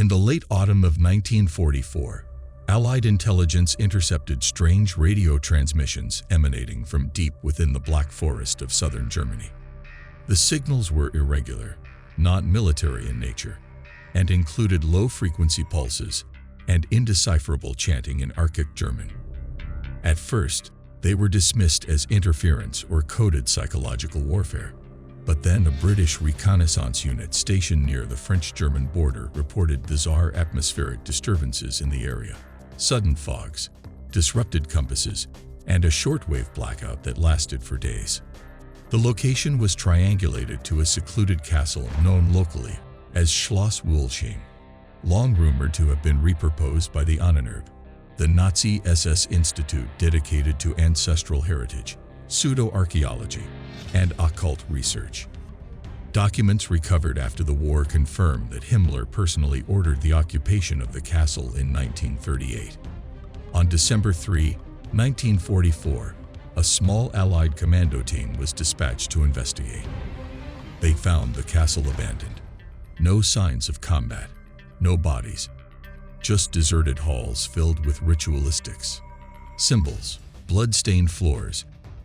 In the late autumn of 1944, Allied intelligence intercepted strange radio transmissions emanating from deep within the Black Forest of southern Germany. The signals were irregular, not military in nature, and included low-frequency pulses and indecipherable chanting in Archaic German. At first, they were dismissed as interference or coded psychological warfare. But then a British reconnaissance unit stationed near the French-German border reported bizarre atmospheric disturbances in the area. Sudden fogs, disrupted compasses, and a shortwave blackout that lasted for days. The location was triangulated to a secluded castle known locally as Schloss Wulsheim, long rumored to have been repurposed by the Ahnenerbe, the Nazi SS institute dedicated to ancestral heritage, pseudo-archaeology, and occult research. Documents recovered after the war confirm that Himmler personally ordered the occupation of the castle in 1938. On December 3, 1944, a small Allied commando team was dispatched to investigate. They found the castle abandoned. No signs of combat, no bodies, just deserted halls filled with ritualistics, symbols, blood-stained floors,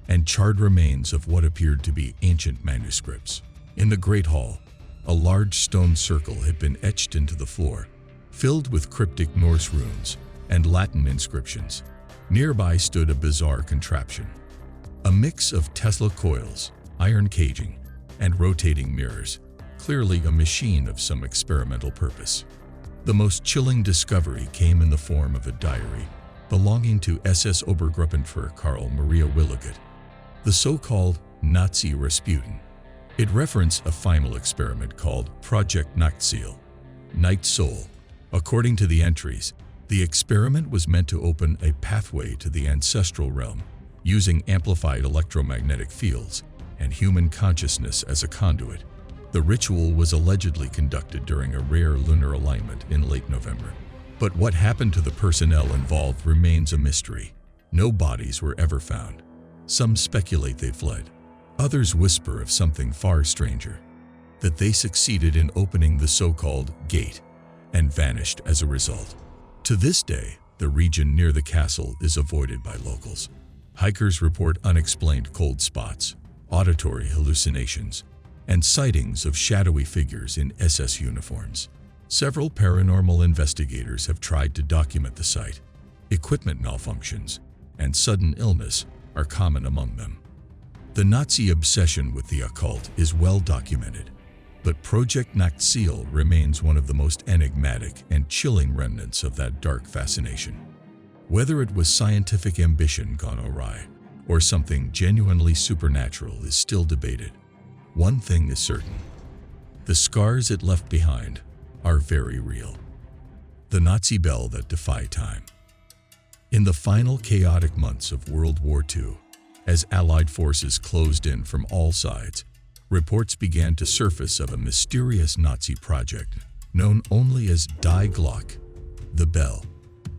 and charred remains of what appeared to be ancient manuscripts. In the Great Hall, a large stone circle had been etched into the floor, filled with cryptic Norse runes and Latin inscriptions. Nearby stood a bizarre contraption, a mix of Tesla coils, iron caging, and rotating mirrors, clearly a machine of some experimental purpose. The most chilling discovery came in the form of a diary belonging to SS Obergruppenführer Karl Maria Williget, the so-called Nazi Rasputin. It referenced a final experiment called Project Nachtziel, Night Soul. According to the entries, the experiment was meant to open a pathway to the ancestral realm, using amplified electromagnetic fields and human consciousness as a conduit. The ritual was allegedly conducted during a rare lunar alignment in late November. But what happened to the personnel involved remains a mystery. No bodies were ever found. Some speculate they fled. Others whisper of something far stranger, that they succeeded in opening the so-called gate and vanished as a result. To this day, the region near the castle is avoided by locals. Hikers report unexplained cold spots, auditory hallucinations, and sightings of shadowy figures in SS uniforms. Several paranormal investigators have tried to document the site. Equipment malfunctions and sudden illness are common among them. The Nazi obsession with the occult is well documented, but Project Nachtziel remains one of the most enigmatic and chilling remnants of that dark fascination. Whether it was scientific ambition gone awry or something genuinely supernatural is still debated. One thing is certain: the scars it left behind are very real. The Nazi bell that defied time. In the final chaotic months of World War II, as Allied forces closed in from all sides, reports began to surface of a mysterious Nazi project known only as Die Glocke, the bell.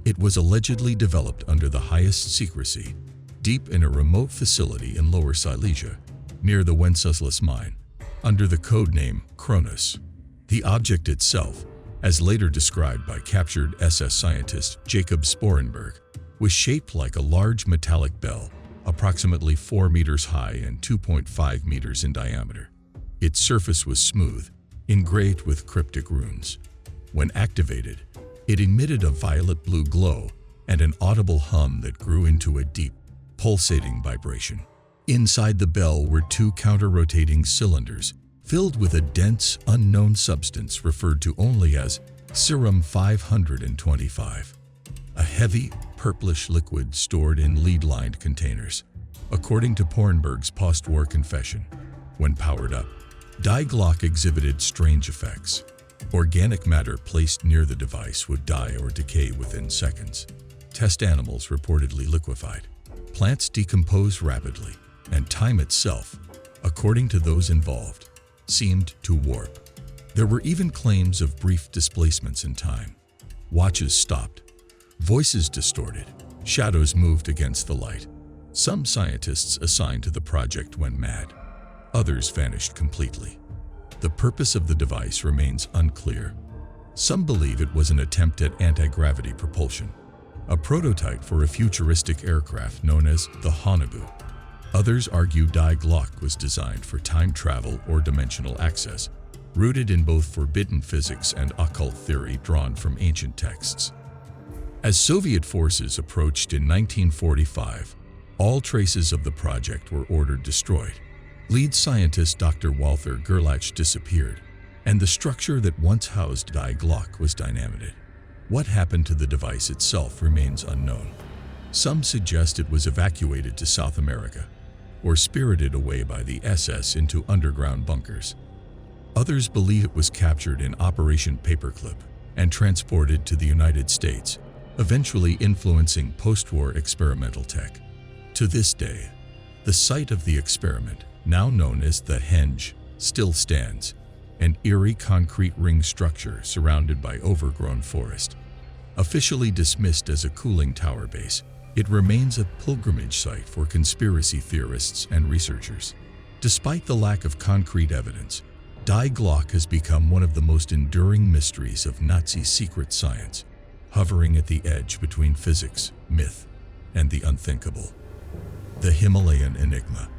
It was allegedly developed under the highest secrecy, deep in a remote facility in Lower Silesia, near the Wenceslas mine, under the code name Kronos. The object itself, as later described by captured SS scientist Jacob Sporenberg, was shaped like a large metallic bell, approximately 4 meters high and 2.5 meters in diameter. Its surface was smooth, engraved with cryptic runes. When activated, it emitted a violet-blue glow and an audible hum that grew into a deep, pulsating vibration. Inside the bell were 2 counter-rotating cylinders filled with a dense, unknown substance referred to only as Serum 525, a heavy, purplish liquid stored in lead-lined containers. According to Pornberg's post-war confession, when powered up, Die Glocke exhibited strange effects. Organic matter placed near the device would die or decay within seconds. Test animals reportedly liquefied. Plants decompose rapidly, and time itself, according to those involved, seemed to warp. There were even claims of brief displacements in time. Watches stopped, voices distorted, shadows moved against the light. Some scientists assigned to the project went mad. Others vanished completely. The purpose of the device remains unclear. Some believe it was an attempt at anti-gravity propulsion, a prototype for a futuristic aircraft known as the Ahnenerbe. Others argue Die Glocke was designed for time travel or dimensional access, rooted in both forbidden physics and occult theory drawn from ancient texts. As Soviet forces approached in 1945, all traces of the project were ordered destroyed. Lead scientist Dr. Walther Gerlach disappeared, and the structure that once housed Die Glocke was dynamited. What happened to the device itself remains unknown. Some suggest it was evacuated to South America, or spirited away by the SS into underground bunkers. Others believe it was captured in Operation Paperclip and transported to the United States, eventually influencing post-war experimental tech. To this day, the site of the experiment, now known as the Henge, still stands, an eerie concrete ring structure surrounded by overgrown forest. Officially dismissed as a cooling tower base, it remains a pilgrimage site for conspiracy theorists and researchers. Despite the lack of concrete evidence, Die Glocke has become one of the most enduring mysteries of Nazi secret science, hovering at the edge between physics, myth, and the unthinkable. The Himalayan Enigma.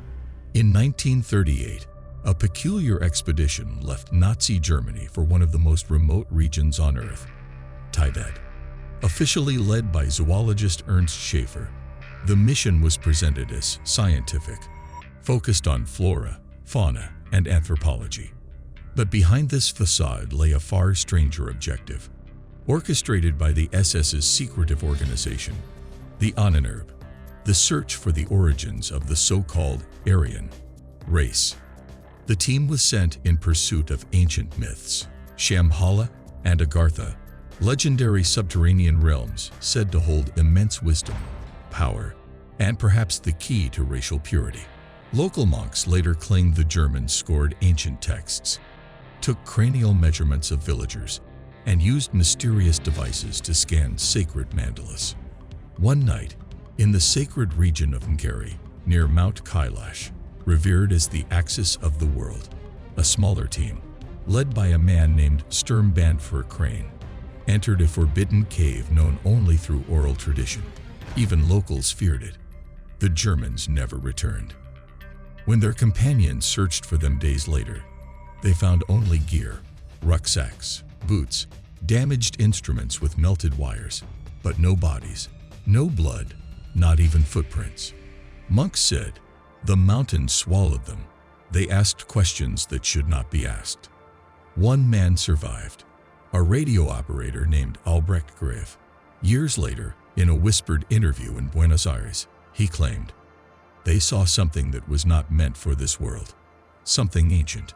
In 1938, a peculiar expedition left Nazi Germany for one of the most remote regions on Earth, Tibet. Officially led by zoologist Ernst Schaefer, the mission was presented as scientific, focused on flora, fauna, and anthropology. But behind this facade lay a far stranger objective, orchestrated by the SS's secretive organization, the Ahnenerbe, the search for the origins of the so-called Aryan race. The team was sent in pursuit of ancient myths, Shambhala and Agartha, legendary subterranean realms said to hold immense wisdom, power, and perhaps the key to racial purity. Local monks later claimed the Germans scored ancient texts, took cranial measurements of villagers, and used mysterious devices to scan sacred mandalas. One night, in the sacred region of Ngari, near Mount Kailash, revered as the axis of the world, a smaller team, led by a man named Sturmbannfer Crane, entered a forbidden cave known only through oral tradition. Even locals feared it. The Germans never returned. When their companions searched for them days later, they found only gear, rucksacks, boots, damaged instruments with melted wires, but no bodies, no blood, not even footprints. Monks said, "The mountain swallowed them." They asked questions that should not be asked. One man survived, a radio operator named Albrecht Grave. Years later, in a whispered interview in Buenos Aires, he claimed, "They saw something that was not meant for this world, something ancient,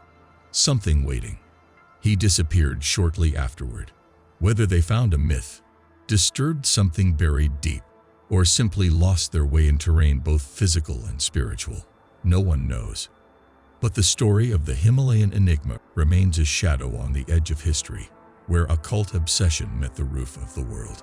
something waiting." He disappeared shortly afterward. Whether they found a myth, disturbed something buried deep, or simply lost their way in terrain both physical and spiritual, no one knows. But the story of the Himalayan Enigma remains a shadow on the edge of history, where occult obsession met the roof of the world.